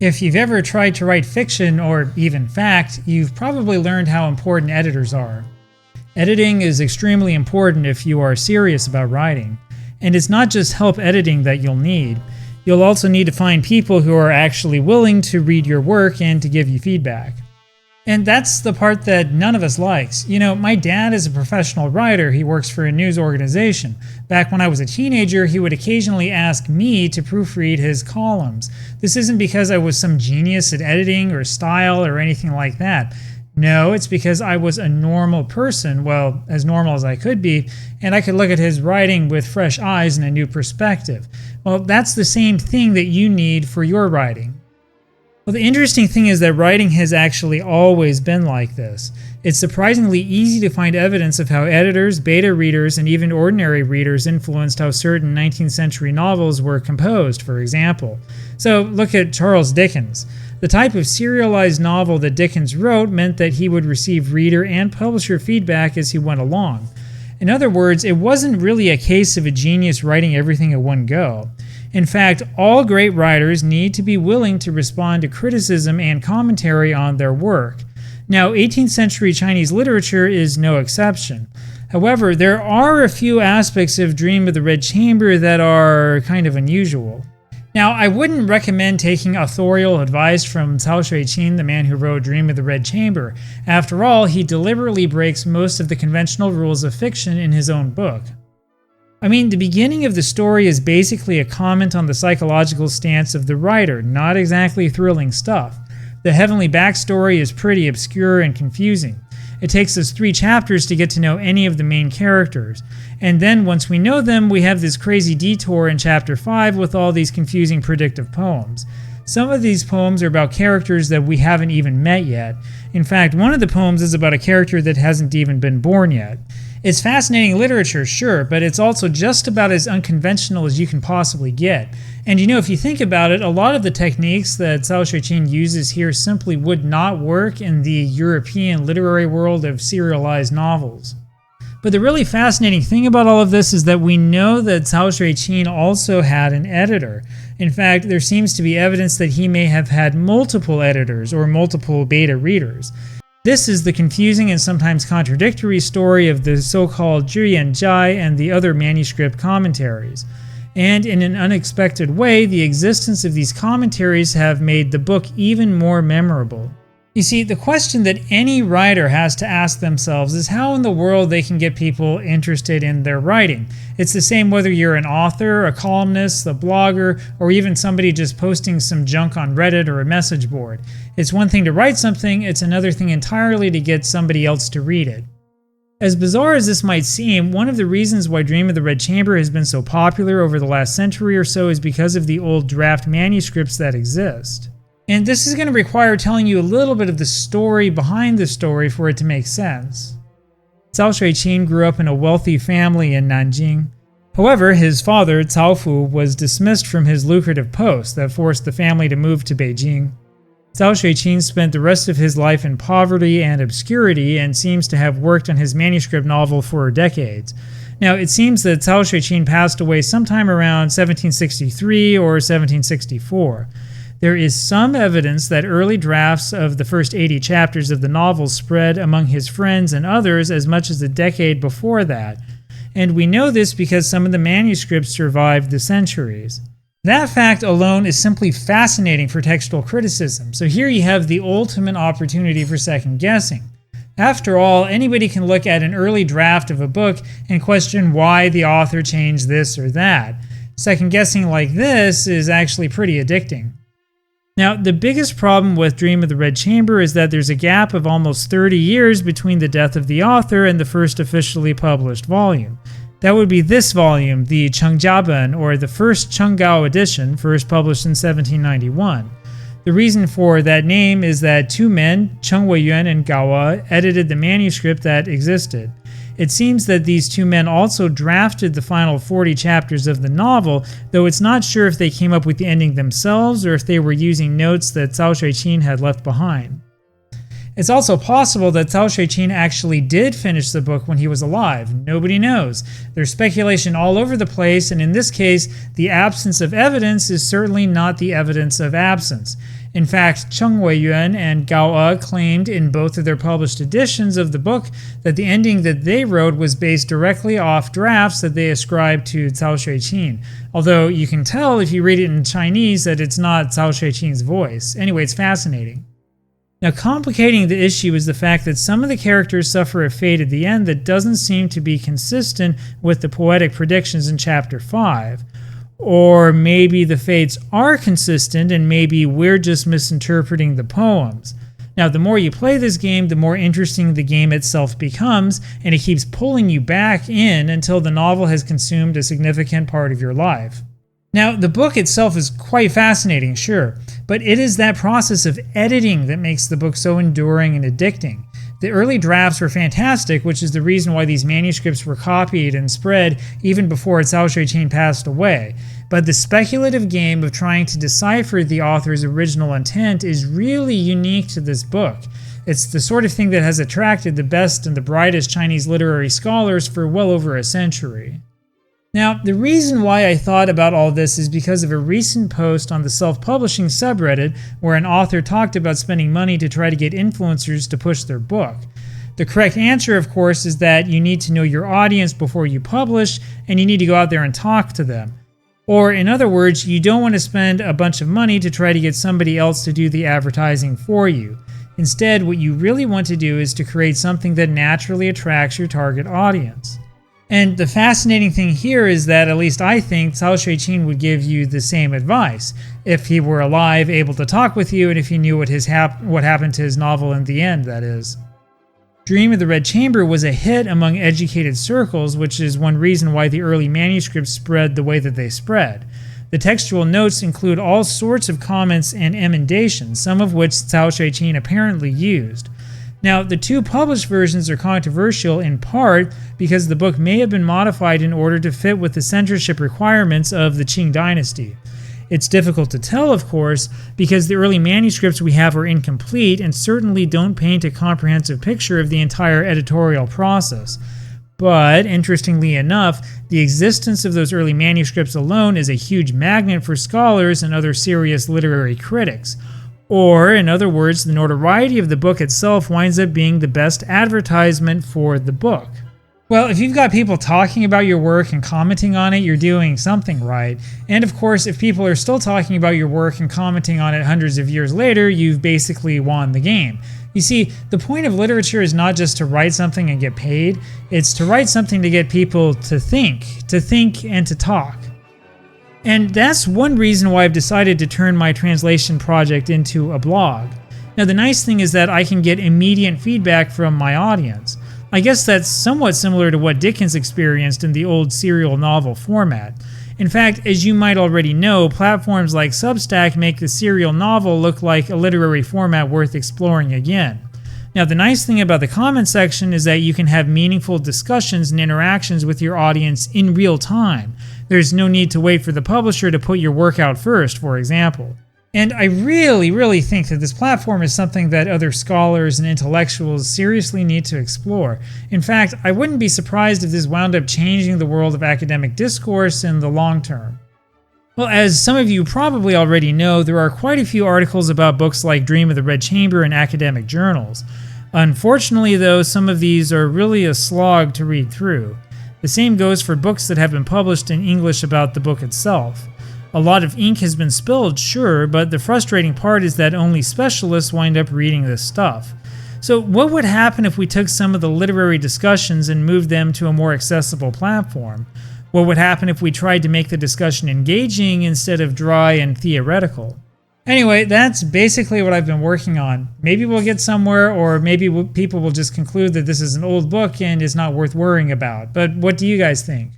If you've ever tried to write fiction or even fact, you've probably learned how important editors are. Editing is extremely important if you are serious about writing. And it's not just help editing that you'll need. You'll also need to find people who are actually willing to read your work and to give you feedback. And that's the part that none of us likes. You know, my dad is a professional writer. He works for a news organization. Back when I was a teenager, he would occasionally ask me to proofread his columns. This isn't because I was some genius at editing or style or anything like that. No, it's because I was a normal person, well, as normal as I could be, and I could look at his writing with fresh eyes and a new perspective. Well, that's the same thing that you need for your writing. Well, the interesting thing is that writing has actually always been like this. It's surprisingly easy to find evidence of how editors, beta readers, and even ordinary readers influenced how certain 19th century novels were composed, for example. So look at Charles Dickens. The type of serialized novel that Dickens wrote meant that he would receive reader and publisher feedback as he went along. In other words, it wasn't really a case of a genius writing everything at one go. In fact, all great writers need to be willing to respond to criticism and commentary on their work. Now, 18th century Chinese literature is no exception. However, there are a few aspects of Dream of the Red Chamber that are kind of unusual. Now, I wouldn't recommend taking authorial advice from Cao Xueqin, the man who wrote Dream of the Red Chamber. After all, he deliberately breaks most of the conventional rules of fiction in his own book. I mean, the beginning of the story is basically a comment on the psychological stance of the writer, not exactly thrilling stuff. The heavenly backstory is pretty obscure and confusing. It takes us 3 chapters to get to know any of the main characters. And then once we know them, we have this crazy detour in chapter 5 with all these confusing predictive poems. Some of these poems are about characters that we haven't even met yet. In fact, one of the poems is about a character that hasn't even been born yet. It's fascinating literature, sure, but it's also just about as unconventional as you can possibly get. And you know, if you think about it, a lot of the techniques that Cao Xueqin uses here simply would not work in the European literary world of serialized novels. But the really fascinating thing about all of this is that we know that Cao Xueqin also had an editor. In fact, there seems to be evidence that he may have had multiple editors or multiple beta readers. This is the confusing and sometimes contradictory story of the so-called Zhiyan and the other manuscript commentaries. And in an unexpected way, the existence of these commentaries have made the book even more memorable. You see, the question that any writer has to ask themselves is how in the world they can get people interested in their writing. It's the same whether you're an author, a columnist, a blogger, or even somebody just posting some junk on Reddit or a message board. It's one thing to write something, it's another thing entirely to get somebody else to read it. As bizarre as this might seem, one of the reasons why Dream of the Red Chamber has been so popular over the last century or so is because of the old draft manuscripts that exist. And this is going to require telling you a little bit of the story behind the story for it to make sense. Cao Xueqin grew up in a wealthy family in Nanjing. However, his father, Cao Fu, was dismissed from his lucrative post that forced the family to move to Beijing. Cao Xueqin spent the rest of his life in poverty and obscurity and seems to have worked on his manuscript novel for decades. Now, it seems that Cao Xueqin passed away sometime around 1763 or 1764. There is some evidence that early drafts of the first 80 chapters of the novel spread among his friends and others as much as a decade before that, and we know this because some of the manuscripts survived the centuries. That fact alone is simply fascinating for textual criticism, so here you have the ultimate opportunity for second guessing. After all, anybody can look at an early draft of a book and question why the author changed this or that. Second guessing like this is actually pretty addicting. Now, the biggest problem with Dream of the Red Chamber is that there's a gap of almost 30 years between the death of the author and the first officially published volume. That would be this volume, the Chengjiaben, or the first Chenggao edition, first published in 1791. The reason for that name is that 2 men, Cheng Weiyuan and Gao, edited the manuscript that existed. It seems that these 2 men also drafted the final 40 chapters of the novel, though it's not sure if they came up with the ending themselves or if they were using notes that Cao Xueqin had left behind. It's also possible that Cao Xueqin actually did finish the book when he was alive. Nobody knows. There's speculation all over the place, and in this case, the absence of evidence is certainly not the evidence of absence. In fact, Cheng Weiyuan and Gao claimed in both of their published editions of the book that the ending that they wrote was based directly off drafts that they ascribed to Cao Xueqin. Although you can tell if you read it in Chinese that it's not Cao Xueqin's voice. Anyway, it's fascinating. Now, complicating the issue is the fact that some of the characters suffer a fate at the end that doesn't seem to be consistent with the poetic predictions in Chapter 5. Or maybe the fates are consistent and maybe we're just misinterpreting the poems. Now, the more you play this game, the more interesting the game itself becomes, and it keeps pulling you back in until the novel has consumed a significant part of your life. Now, the book itself is quite fascinating, sure, but it is that process of editing that makes the book so enduring and addicting. The early drafts were fantastic, which is the reason why these manuscripts were copied and spread even before Cao Xueqin passed away. But the speculative game of trying to decipher the author's original intent is really unique to this book. It's the sort of thing that has attracted the best and the brightest Chinese literary scholars for well over a century. Now, the reason why I thought about all this is because of a recent post on the self-publishing subreddit where an author talked about spending money to try to get influencers to push their book. The correct answer, of course, is that you need to know your audience before you publish, and you need to go out there and talk to them. Or, in other words, you don't want to spend a bunch of money to try to get somebody else to do the advertising for you. Instead, what you really want to do is to create something that naturally attracts your target audience. And the fascinating thing here is that, at least I think, Cao Xueqin would give you the same advice if he were alive, able to talk with you, and if he knew what happened to his novel in the end, that is. Dream of the Red Chamber was a hit among educated circles, which is one reason why the early manuscripts spread the way that they spread. The textual notes include all sorts of comments and emendations, some of which Cao Xueqin apparently used. Now, the two published versions are controversial in part because the book may have been modified in order to fit with the censorship requirements of the Qing dynasty. It's difficult to tell, of course, because the early manuscripts we have are incomplete and certainly don't paint a comprehensive picture of the entire editorial process. But, interestingly enough, the existence of those early manuscripts alone is a huge magnet for scholars and other serious literary critics. Or, in other words, the notoriety of the book itself winds up being the best advertisement for the book. Well, if you've got people talking about your work and commenting on it, you're doing something right. And of course, if people are still talking about your work and commenting on it hundreds of years later, you've basically won the game. You see, the point of literature is not just to write something and get paid, it's to write something to get people to think and to talk. And that's one reason why I've decided to turn my translation project into a blog. Now, the nice thing is that I can get immediate feedback from my audience. I guess that's somewhat similar to what Dickens experienced in the old serial novel format. In fact, as you might already know, platforms like Substack make the serial novel look like a literary format worth exploring again. Now, the nice thing about the comment section is that you can have meaningful discussions and interactions with your audience in real time. There's no need to wait for the publisher to put your work out first, for example. And I really think that this platform is something that other scholars and intellectuals seriously need to explore. In fact, I wouldn't be surprised if this wound up changing the world of academic discourse in the long term. Well, as some of you probably already know, there are quite a few articles about books like Dream of the Red Chamber in academic journals. Unfortunately, though, some of these are really a slog to read through. The same goes for books that have been published in English about the book itself. A lot of ink has been spilled, sure, but the frustrating part is that only specialists wind up reading this stuff. So what would happen if we took some of the literary discussions and moved them to a more accessible platform? What would happen if we tried to make the discussion engaging instead of dry and theoretical? Anyway, that's basically what I've been working on. Maybe we'll get somewhere, or maybe people will just conclude that this is an old book and is not worth worrying about. But what do you guys think?